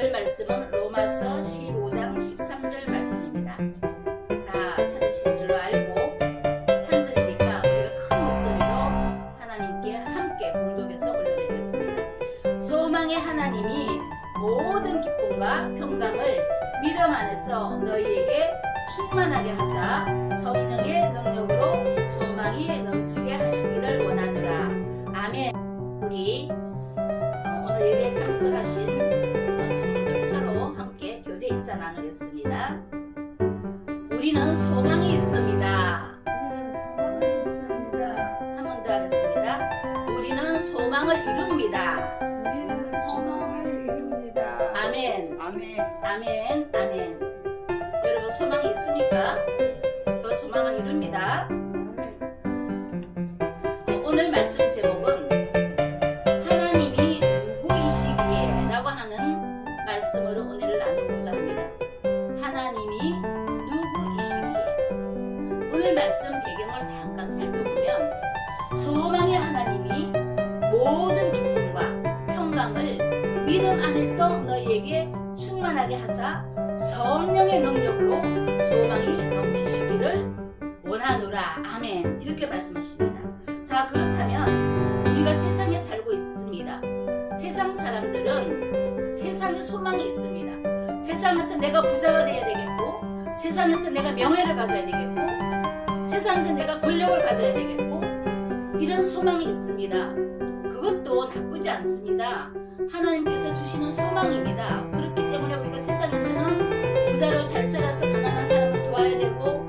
오늘 말씀은 로마서 15장 13절 말씀입니다. 다 찾으실 줄로 알고 한 절이니까 우리가 큰 목소리로 하나님께 함께 봉독해서 올려드리겠습니다. 소망의 하나님이 모든 기쁨과 평강을 믿음 안에서 너희에게 충만하게 하사 성령의 능력으로 소망이 넘치게 하시기를 원하노라. 아멘. 우리 오늘 예배에 참석하신 성도들 서로 함께 교제 인사 나누겠습니다. 우리는 소망이 있습니다. 한 번 더 하겠습니다. 우리는 소망을 이룹니다. 아멘. 아멘. 아멘. 아멘. 여러분 소망이 있습니까? 그 소망을 이룹니다. 오늘 말씀 제목은 하나님이 누구이시기에 라고 하는 말씀으로 오늘 나누고자 합니다. 하나님이 누구이시기에. 오늘 말씀 배경을 잠깐 살펴보면 소망의 하나님이 모든 기쁨과 평강을 믿음 안에서 너희에게 충만하게 하사 성령의 능력으로 소망이 넘치시기를 원하노라. 아멘. 이렇게 말씀하십니다. 자, 그렇다면 우리가 세상에 살고 있습니다. 세상 사람들은 세상에 소망이 있습니다. 세상에서 내가 부자가 되어야 되겠고, 세상에서 내가 명예를 가져야 되겠고, 세상에서 내가 권력을 가져야 되겠고, 이런 소망이 있습니다. 그것도 나쁘지 않습니다. 하나님께서 주시는 소망입니다. 그렇기 때문에 우리가 세상에서는 부자로 잘 살아서 가난한 사람을 도와야 되고,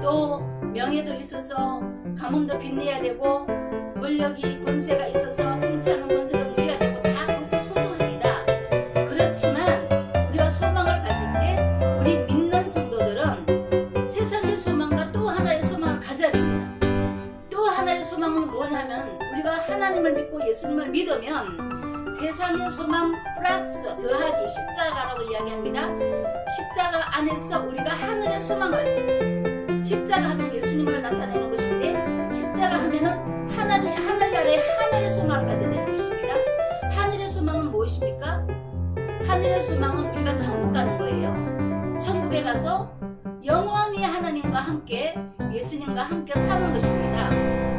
또 명예도 있어서 가문도 빛내야 되고, 권력이 권세가 있어서 통치하는 권세도 누려야 되고, 다 그것도 소중합니다. 그렇지만 우리가 소망을 가질 때 우리 믿는 성도들은 세상의 소망과 또 하나의 소망을 가져야 됩니다. 또 하나의 소망은 뭐냐면 우리가 하나님을 믿고 예수님을 믿으면 세상의 소망 플러스 더하기 십자가라고 이야기합니다. 십자가 안에서 우리가 하늘의 소망을, 십자가 하면 예수님을 나타내는 것인데, 십자가 하면은 하늘나라의 하늘의 소망을 가져야 되는 것입니다. 하늘의 소망은 무엇입니까? 하늘의 소망은 우리가 천국 가는 거예요. 천국에 가서 영원히 하나님과 함께, 예수님과 함께 사는 것입니다.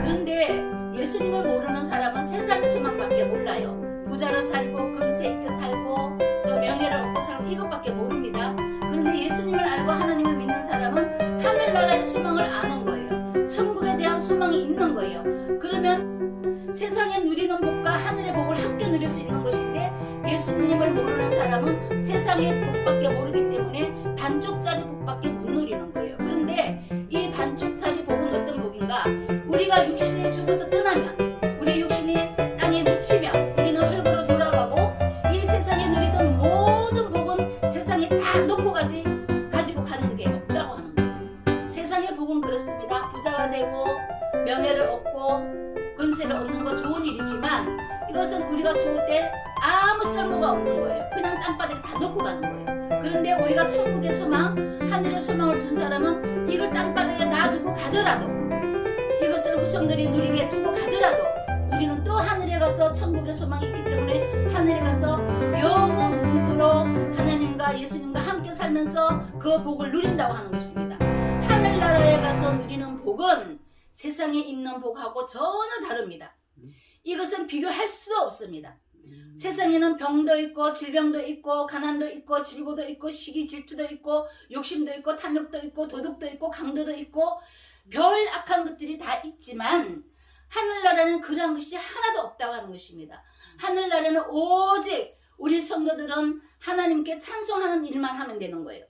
그런데 예수님을 모르는 사람은 세상의 소망밖에 몰라요. 부자로 살고 그릇에 있게 살고 또 명예를 얻고 살고 이것밖에 모릅니다. 그런데 예수님을 알고 하나님을 믿는 사람은 하늘나라의 소망을 아는 거예요. 천국에 대한 소망이 있는 거예요. 그러면 세상에 누리는 복과 하늘의 복을 함께 누릴 수 있는 것인데, 예수님을 모르는 사람은 세상의 복밖에 모르기 때문에 반쪽짜리 복밖에 못 누리는 거예요. 그런데 이 반쪽짜리 복은 어떤 복인가? 우리가 육신이 죽어서 떠나면, 우리 육신이 땅에 묻히면 우리는 흙으로 돌아가고, 이 세상에 누리던 모든 복은 세상에 다 놓고 가지고 가는 게 없다고 하는 거예요. 세상의 복은 그렇습니다. 부자가 되고 명예를 얻고 권세를 얻는 거 좋은 일이지만, 이것은 우리가 죽을 때 아무 쓸모가 없는 거예요. 그냥 땅바닥에 다 놓고 가는 거예요. 그런데 우리가 천국의 소망, 하늘의 소망을 둔 사람은 이걸 땅바닥에 놔두고 가더라도, 이것을 후손들이 누리게 두고 가더라도 우리는 또 하늘에 가서 천국의 소망이 있기 때문에 하늘에 가서 영원토록 하나님과 예수님과 함께 살면서 그 복을 누린다고 하는 것입니다. 하늘나라에 가서 누리는 복은 세상에 있는 복하고 전혀 다릅니다. 이것은 비교할 수 없습니다. 세상에는 병도 있고 질병도 있고 가난도 있고 질고도 있고 시기 질투도 있고 욕심도 있고 탐욕도 있고 도둑도 있고 강도도 있고 별 악한 것들이 다 있지만, 하늘나라는 그러한 것이 하나도 없다고 하는 것입니다. 하늘나라는 오직 우리 성도들은 하나님께 찬송하는 일만 하면 되는 거예요.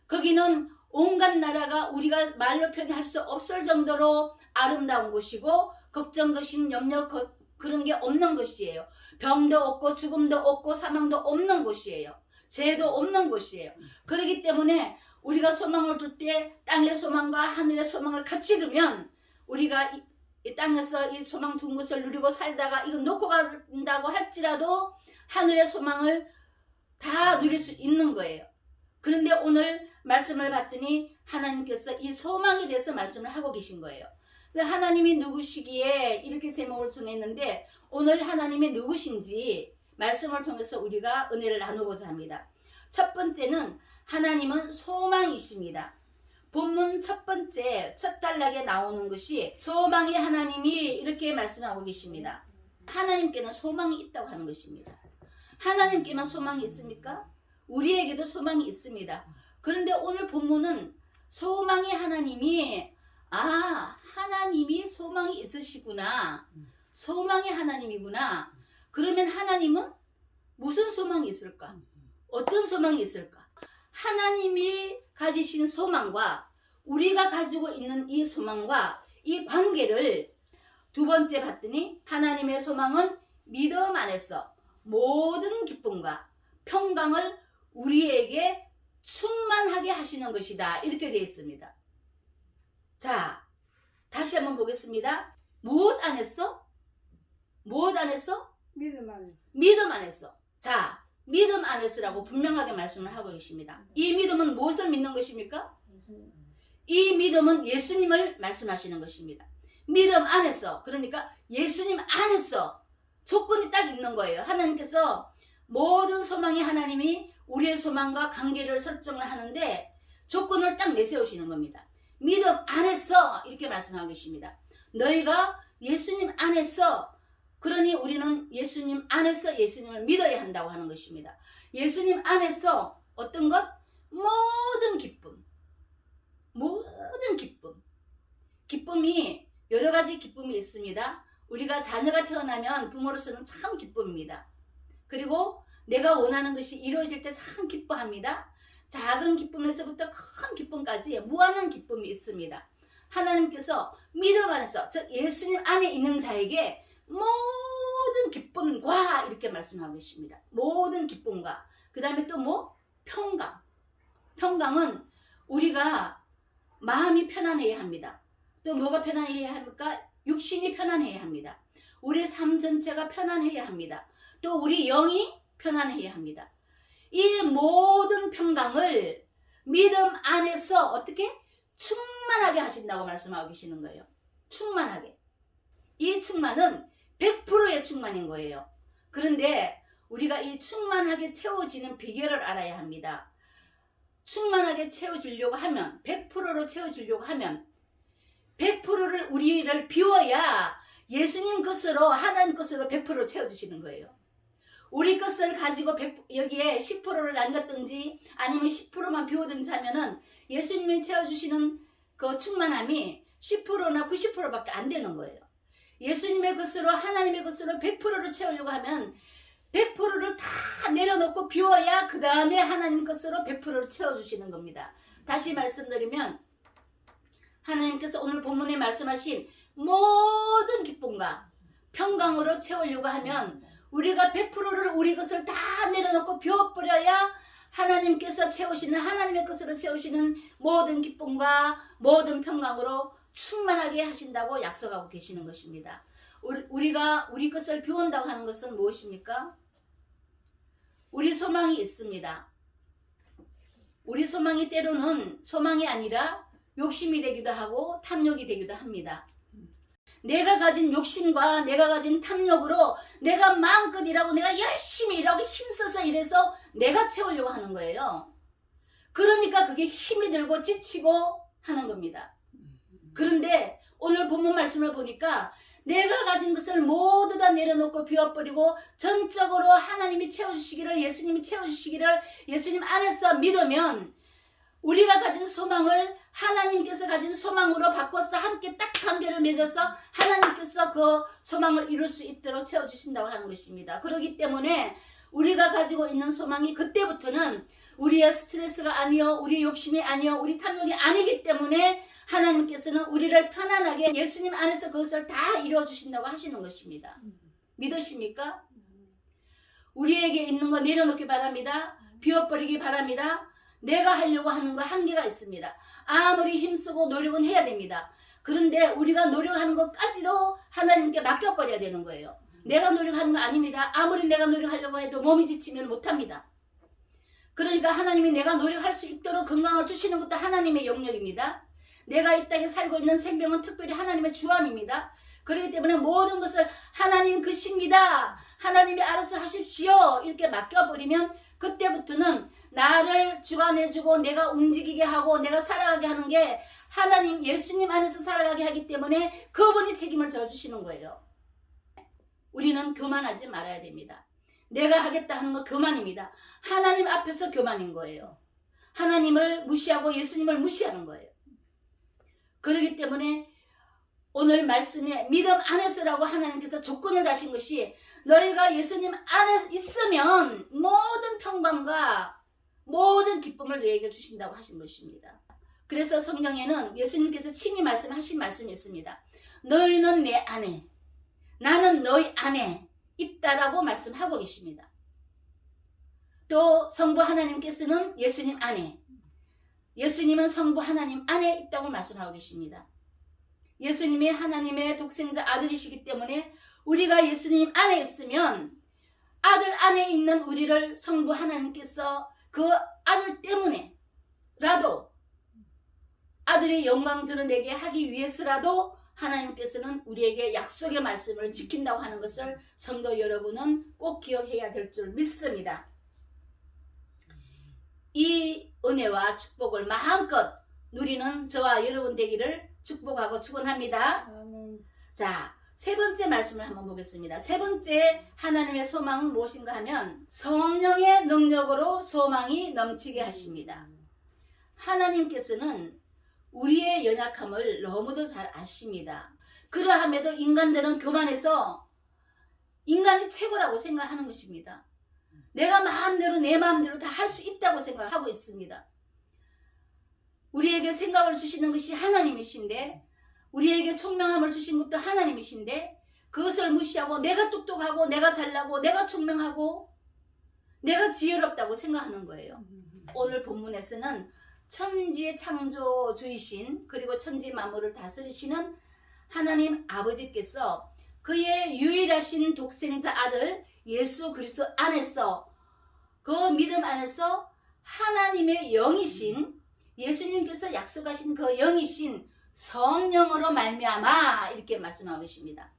거기는 온갖 나라가 우리가 말로 표현할 수 없을 정도로 아름다운 곳이고, 걱정, 거심, 염려 그런 게 없는 곳이에요. 병도 없고 죽음도 없고 사망도 없는 곳이에요. 죄도 없는 곳이에요. 그렇기 때문에 우리가 소망을 둘 때 땅의 소망과 하늘의 소망을 같이 두면, 우리가 이 땅에서 이 소망 둔 것을 누리고 살다가 이거 놓고 간다고 할지라도 하늘의 소망을 다 누릴 수 있는 거예요. 그런데 오늘 말씀을 봤더니 하나님께서 이 소망에 대해서 말씀을 하고 계신 거예요. 하나님이 누구시기에 이렇게 제목을 정했는데, 오늘 하나님이 누구신지 말씀을 통해서 우리가 은혜를 나누고자 합니다. 첫 번째는 하나님은 소망이십니다. 본문 첫 번째 첫 단락에 나오는 것이 소망의 하나님이 이렇게 말씀하고 계십니다. 하나님께는 소망이 있다고 하는 것입니다. 하나님께만 소망이 있습니까? 우리에게도 소망이 있습니다. 그런데 오늘 본문은 소망의 하나님이 하나님이 소망이 있으시구나. 소망의 하나님이구나. 그러면 하나님은 무슨 소망이 있을까? 어떤 소망이 있을까? 하나님이 가지신 소망과 우리가 가지고 있는 이 소망과 이 관계를 두 번째 봤더니 하나님의 소망은 믿음 안에서 모든 기쁨과 평강을 우리에게 충만하게 하시는 것이다. 이렇게 되어 있습니다. 자, 다시 한번 보겠습니다. 무엇 안에서? 무엇 안에서? 믿음 안에서. 믿음 안에서. 자, 믿음 안에서라고 분명하게 말씀을 하고 계십니다. 이 믿음은 무엇을 믿는 것입니까? 이 믿음은 예수님을 말씀하시는 것입니다. 믿음 안에서, 그러니까 예수님 안에서 조건이 딱 있는 거예요. 하나님께서 모든 소망의 하나님이 우리의 소망과 관계를 설정을 하는데 조건을 딱 내세우시는 겁니다. 믿음 안에서 이렇게 말씀하고 계십니다. 너희가 예수님 안에서, 그러니 우리는 예수님 안에서 예수님을 믿어야 한다고 하는 것입니다. 예수님 안에서 어떤 것? 모든 기쁨. 모든 기쁨. 기쁨이 여러 가지 기쁨이 있습니다. 우리가 자녀가 태어나면 부모로서는 참 기쁨입니다. 그리고 내가 원하는 것이 이루어질 때 참 기뻐합니다. 작은 기쁨에서부터 큰 기쁨까지 무한한 기쁨이 있습니다. 하나님께서 믿음 안에서, 즉 예수님 안에 있는 자에게 모든 기쁨과 이렇게 말씀하고 계십니다. 모든 기쁨과. 그 다음에 또 뭐? 평강. 평강은 우리가 마음이 편안해야 합니다. 또 뭐가 편안해야 합니까? 육신이 편안해야 합니다. 우리 삶 전체가 편안해야 합니다. 또 우리 영이 편안해야 합니다. 이 모든 평강을 믿음 안에서 어떻게? 충만하게 하신다고 말씀하고 계시는 거예요. 충만하게. 이 충만은 100%의 충만인 거예요. 그런데 우리가 이 충만하게 채워지는 비결을 알아야 합니다. 충만하게 채워지려고 하면, 100%로 채워지려고 하면 100%를 우리를 비워야 예수님 것으로, 하나님 것으로 100% 채워주시는 거예요. 우리 것을 가지고 여기에 10%를 남겼든지 아니면 10%만 비우든지 하면은 예수님이 채워주시는 그 충만함이 10%나 90%밖에 안 되는 거예요. 예수님의 것으로, 하나님의 것으로 100%를 채우려고 하면 100%를 다 내려놓고 비워야 그 다음에 하나님 것으로 100%를 채워주시는 겁니다. 다시 말씀드리면 하나님께서 오늘 본문에 말씀하신 모든 기쁨과 평강으로 채우려고 하면 우리가 100%를 우리 것을 다 내려놓고 비워버려야 하나님께서 채우시는, 하나님의 것으로 채우시는 모든 기쁨과 모든 평강으로 충만하게 하신다고 약속하고 계시는 것입니다. 우리가 우리 것을 비운다고 하는 것은 무엇입니까? 우리 소망이 있습니다. 우리 소망이 때로는 소망이 아니라 욕심이 되기도 하고 탐욕이 되기도 합니다. 내가 가진 욕심과 내가 가진 탐욕으로 내가 마음껏 일하고 내가 열심히 일하고 힘써서 일해서 내가 채우려고 하는 거예요. 그러니까 그게 힘이 들고 지치고 하는 겁니다. 그런데 오늘 본문 말씀을 보니까 내가 가진 것을 모두 다 내려놓고 비워버리고 전적으로 하나님이 채워주시기를, 예수님이 채워주시기를 예수님 안에서 믿으면 우리가 가진 소망을 하나님께서 가진 소망으로 바꿔서 함께 딱 관계를 맺어서 하나님께서 그 소망을 이룰 수 있도록 채워주신다고 하는 것입니다. 그렇기 때문에 우리가 가지고 있는 소망이 그때부터는 우리의 스트레스가 아니요, 우리의 욕심이 아니요, 우리 탐욕이 아니기 때문에 하나님께서는 우리를 편안하게 예수님 안에서 그것을 다 이루어주신다고 하시는 것입니다. 믿으십니까? 우리에게 있는 거 내려놓기 바랍니다. 비워버리기 바랍니다. 내가 하려고 하는 거 한계가 있습니다. 아무리 힘쓰고 노력은 해야 됩니다. 그런데 우리가 노력하는 것까지도 하나님께 맡겨버려야 되는 거예요. 내가 노력하는 거 아닙니다. 아무리 내가 노력하려고 해도 몸이 지치면 못합니다. 그러니까 하나님이 내가 노력할 수 있도록 건강을 주시는 것도 하나님의 영역입니다. 내가 이 땅에 살고 있는 생명은 특별히 하나님의 주관입니다. 그렇기 때문에 모든 것을 하나님 그십니다. 하나님이 알아서 하십시오. 이렇게 맡겨버리면 그때부터는 나를 주관해주고 내가 움직이게 하고 내가 살아가게 하는 게 하나님 예수님 안에서 살아가게 하기 때문에 그분이 책임을 져주시는 거예요. 우리는 교만하지 말아야 됩니다. 내가 하겠다 하는 거 교만입니다. 하나님 앞에서 교만인 거예요. 하나님을 무시하고 예수님을 무시하는 거예요. 그렇기 때문에 오늘 말씀에 믿음 안에서라고 하나님께서 조건을 다신 것이 너희가 예수님 안에 있으면 모든 평강과 모든 기쁨을 너희에게 주신다고 하신 것입니다. 그래서 성경에는 예수님께서 친히 말씀하신 말씀이 있습니다. 너희는 내 안에 나는 너희 안에 있다라고 말씀하고 계십니다. 또 성부 하나님께서는 예수님 안에 예수님은 성부 하나님 안에 있다고 말씀하고 계십니다. 예수님이 하나님의 독생자 아들이시기 때문에 우리가 예수님 안에 있으면 아들 안에 있는 우리를 성부 하나님께서 그 아들 때문에라도 아들의 영광 드러내게 하기 위해서라도 하나님께서는 우리에게 약속의 말씀을 지킨다고 하는 것을 성도 여러분은 꼭 기억해야 될 줄 믿습니다. 이 은혜와 축복을 마음껏 누리는 저와 여러분 되기를 축복하고 축원합니다. 자, 세 번째 말씀을 한번 보겠습니다. 세 번째 하나님의 소망은 무엇인가 하면 성령의 능력으로 소망이 넘치게 하십니다. 하나님께서는 우리의 연약함을 너무도 잘 아십니다. 그러함에도 인간들은 교만해서 인간이 최고라고 생각하는 것입니다. 내가 마음대로 내 마음대로 다 할 수 있다고 생각하고 있습니다. 우리에게 생각을 주시는 것이 하나님이신데 우리에게 총명함을 주신 것도 하나님이신데 그것을 무시하고 내가 똑똑하고 내가 잘나고 내가 총명하고 내가 지혜롭다고 생각하는 거예요. 오늘 본문에서는 천지 창조주이신 그리고 천지 만물을 다스리시는 하나님 아버지께서 그의 유일하신 독생자 아들 예수 그리스도 안에서 그 믿음 안에서 하나님의 영이신 예수님께서 약속하신 그 영이신 성령으로 말미암아 이렇게 말씀하고 계십니다.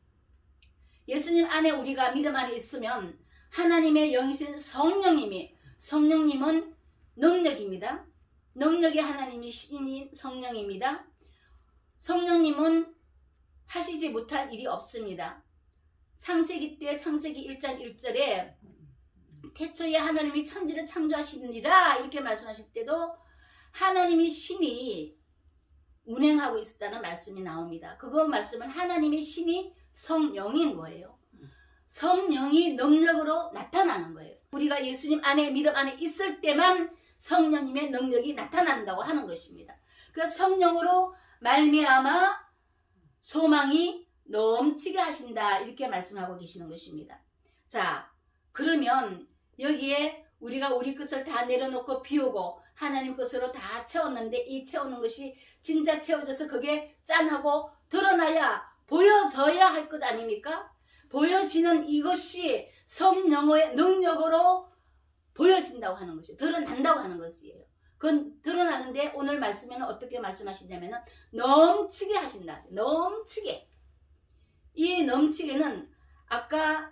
예수님 안에 우리가 믿음 안에 있으면 하나님의 영이신 성령님은 능력입니다. 능력의 하나님이 신인 성령입니다. 성령님은 하시지 못할 일이 없습니다. 창세기 때 창세기 1장 1절에 태초에 하나님이 천지를 창조하시느니라 이렇게 말씀하실 때도 하나님이 신이 운행하고 있었다는 말씀이 나옵니다. 그거 말씀은 하나님의 신이 성령인 거예요. 성령이 능력으로 나타나는 거예요. 우리가 예수님 안에 믿음 안에 있을 때만 성령님의 능력이 나타난다고 하는 것입니다. 그래서 성령으로 말미암아 소망이 넘치게 하신다 이렇게 말씀하고 계시는 것입니다. 자, 그러면 여기에 우리가 우리 것을 다 내려놓고 비우고 하나님 것으로 다 채웠는데 이 채우는 것이 진짜 채워져서 그게 짠하고 드러나야 보여져야 할 것 아닙니까? 보여지는 이것이 성령의 능력으로 보여진다고 하는 것이에요. 드러난다고 하는 것이에요. 그건 드러나는데 오늘 말씀에는 어떻게 말씀하시냐면 넘치게 하신다. 넘치게. 이 넘치게는 아까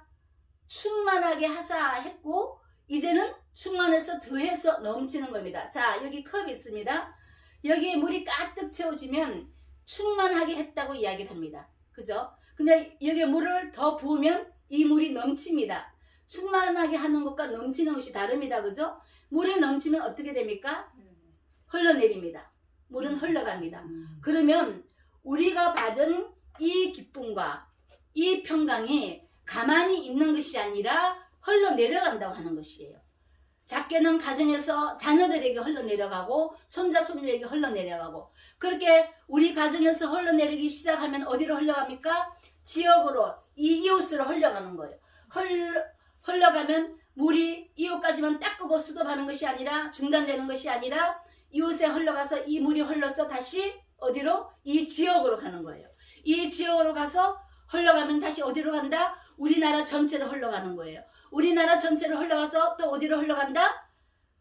충만하게 하사 했고 이제는 충만해서 더해서 넘치는 겁니다. 자, 여기 컵이 있습니다. 여기에 물이 가득 채워지면 충만하게 했다고 이야기를 합니다. 그죠? 근데 여기에 물을 더 부으면 이 물이 넘칩니다. 충만하게 하는 것과 넘치는 것이 다릅니다. 그죠? 물이 넘치면 어떻게 됩니까? 흘러내립니다. 물은 흘러갑니다. 그러면 우리가 받은 이 기쁨과 이 평강이 가만히 있는 것이 아니라 흘러내려간다고 하는 것이에요. 작게는 가정에서 자녀들에게 흘러내려가고 손자 손녀에게 흘러내려가고 그렇게 우리 가정에서 흘러내리기 시작하면 어디로 흘러갑니까? 지역으로 이웃으로 흘러가는 거예요. 흘러가면 물이 이웃까지만 닦고 수도하는 것이 아니라 중단되는 것이 아니라 이웃에 흘러가서 이 물이 흘러서 다시 어디로? 이 지역으로 가는 거예요. 이 지역으로 가서 흘러가면 다시 어디로 간다? 우리나라 전체로 흘러가는 거예요. 우리나라 전체로 흘러가서 또 어디로 흘러간다?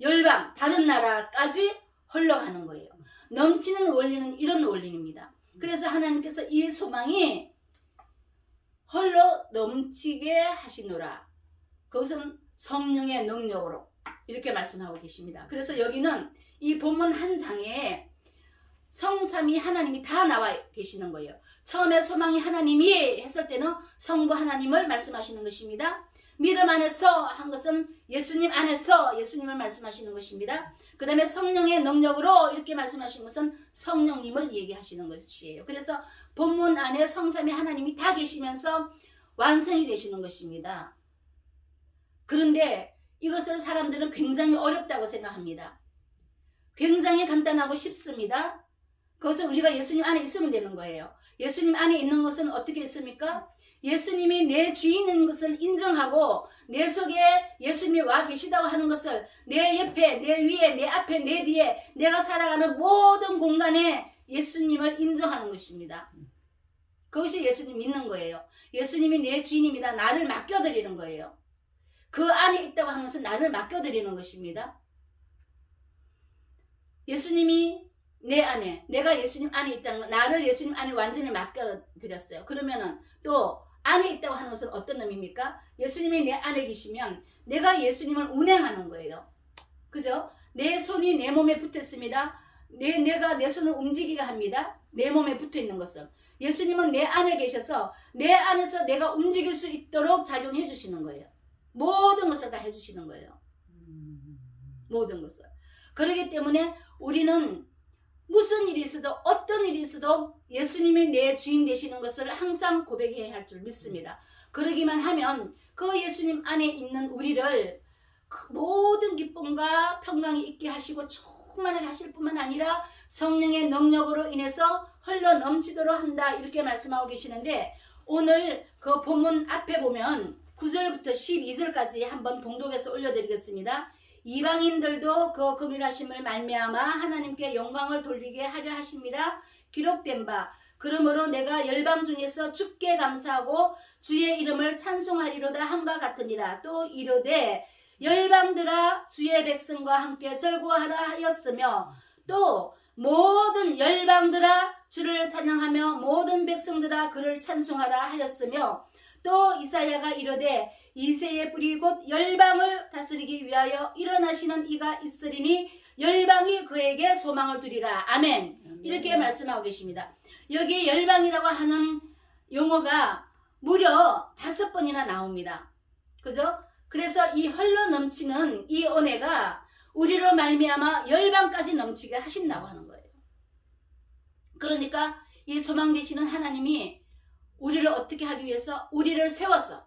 열방, 다른 나라까지 흘러가는 거예요. 넘치는 원리는 이런 원리입니다. 그래서 하나님께서 이 소망이 헐로 넘치게 하시노라. 그것은 성령의 능력으로 이렇게 말씀하고 계십니다. 그래서 여기는 이 본문 한 장에 성삼위 하나님이 다 나와 계시는 거예요. 처음에 소망이 하나님이 했을 때는 성부 하나님을 말씀하시는 것입니다. 믿음 안에서 한 것은 예수님 안에서 예수님을 말씀하시는 것입니다. 그 다음에 성령의 능력으로 이렇게 말씀하시는 것은 성령님을 얘기하시는 것이에요. 그래서 본문 안에 성삼위 하나님이 다 계시면서 완성이 되시는 것입니다. 그런데 이것을 사람들은 굉장히 어렵다고 생각합니다. 굉장히 간단하고 쉽습니다. 그것은 우리가 예수님 안에 있으면 되는 거예요. 예수님 안에 있는 것은 어떻게 있습니까? 예수님이 내 주인인 것을 인정하고 내 속에 예수님이 와 계시다고 하는 것을 내 옆에, 내 위에, 내 앞에, 내 뒤에 내가 살아가는 모든 공간에 예수님을 인정하는 것입니다. 그것이 예수님 믿는 거예요. 예수님이 내 주인입니다. 나를 맡겨드리는 거예요. 그 안에 있다고 하는 것은 나를 맡겨드리는 것입니다. 예수님이 내 안에, 내가 예수님 안에 있다는 것, 나를 예수님 안에 완전히 맡겨드렸어요. 그러면은 또 안에 있다고 하는 것은 어떤 의미입니까? 예수님이 내 안에 계시면 내가 예수님을 운행하는 거예요. 그죠? 내 손이 내 몸에 붙었습니다. 내가 내 손을 움직이게 합니다. 내 몸에 붙어 있는 것은. 예수님은 내 안에 계셔서 내 안에서 내가 움직일 수 있도록 작용해 주시는 거예요. 모든 것을 다 해주시는 거예요. 모든 것을. 그렇기 때문에 우리는 무슨 일이 있어도 어떤 일이 있어도 예수님이 내 주인 되시는 것을 항상 고백해야 할 줄 믿습니다. 그러기만 하면 그 예수님 안에 있는 우리를 그 모든 기쁨과 평강이 있게 하시고 충만하게 하실 뿐만 아니라 성령의 능력으로 인해서 흘러 넘치도록 한다, 이렇게 말씀하고 계시는데, 오늘 그 본문 앞에 보면 9절부터 12절까지 한번 봉독해서 올려드리겠습니다. 이방인들도 그 긍휼하심을 말미암아 하나님께 영광을 돌리게 하려 하심이라 기록된 바, 그러므로 내가 열방 중에서 주께 감사하고 주의 이름을 찬송하리로다 함과 같으니라. 또 이르되 열방들아 주의 백성과 함께 즐거워하라 하였으며, 또 모든 열방들아 주를 찬양하며 모든 백성들아 그를 찬송하라 하였으며, 또 이사야가 이르되 이새의 뿌리 곧 열방을 다스리기 위하여 일어나시는 이가 있으리니 열방이 그에게 소망을 두리라. 아멘. 이렇게 말씀하고 계십니다. 여기 열방이라고 하는 용어가 무려 5번이나 나옵니다. 그죠? 그래서 이 흘러 넘치는 이 은혜가 우리로 말미암아 열방까지 넘치게 하신다고 하는 거예요. 그러니까 이 소망 되시는 하나님이 우리를 어떻게 하기 위해서 우리를 세워서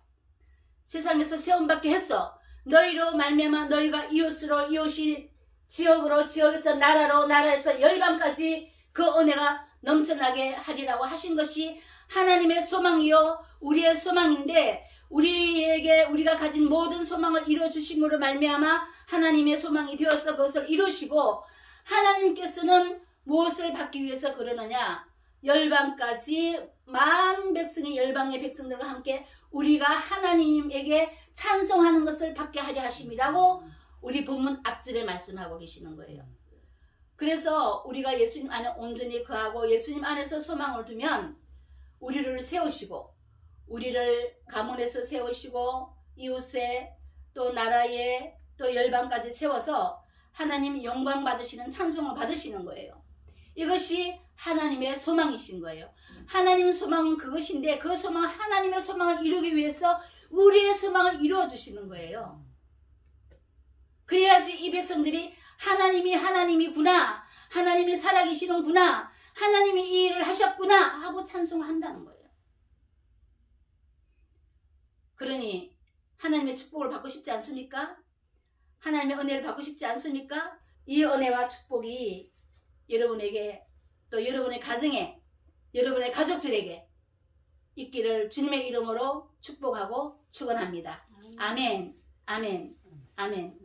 세상에서 세움받게 했어. 너희로 말미암아 너희가 이웃으로, 이웃이 지역으로, 지역에서 나라로, 나라에서 열방까지 그 은혜가 넘쳐나게 하리라고 하신 것이 하나님의 소망이요 우리의 소망인데, 우리에게 우리가 가진 모든 소망을 이루어주심으로 말미암아 하나님의 소망이 되어서 그것을 이루시고, 하나님께서는 무엇을 받기 위해서 그러느냐? 열방까지 만 백성의 열방의 백성들과 함께 우리가 하나님에게 찬송하는 것을 받게 하려 하심이라고 우리 본문 앞줄에 말씀하고 계시는 거예요. 그래서 우리가 예수님 안에 온전히 거하고 예수님 안에서 소망을 두면 우리를 세우시고, 우리를 가문에서 세우시고 이웃에 또 나라에 또 열방까지 세워서 하나님 영광 받으시는 찬송을 받으시는 거예요. 이것이 하나님의 소망이신 거예요. 하나님의 소망은 그것인데, 그 소망, 하나님의 소망을 이루기 위해서 우리의 소망을 이루어 주시는 거예요. 그래야지 이 백성들이 하나님이구나, 하나님이 살아계시는구나, 하나님이 이 일을 하셨구나 하고 찬송을 한다는 거예요. 그러니 하나님의 축복을 받고 싶지 않습니까? 하나님의 은혜를 받고 싶지 않습니까? 이 은혜와 축복이 여러분에게, 또 여러분의 가정에, 여러분의 가족들에게 있기를 주님의 이름으로 축복하고 축원합니다. 아멘, 아멘, 아멘.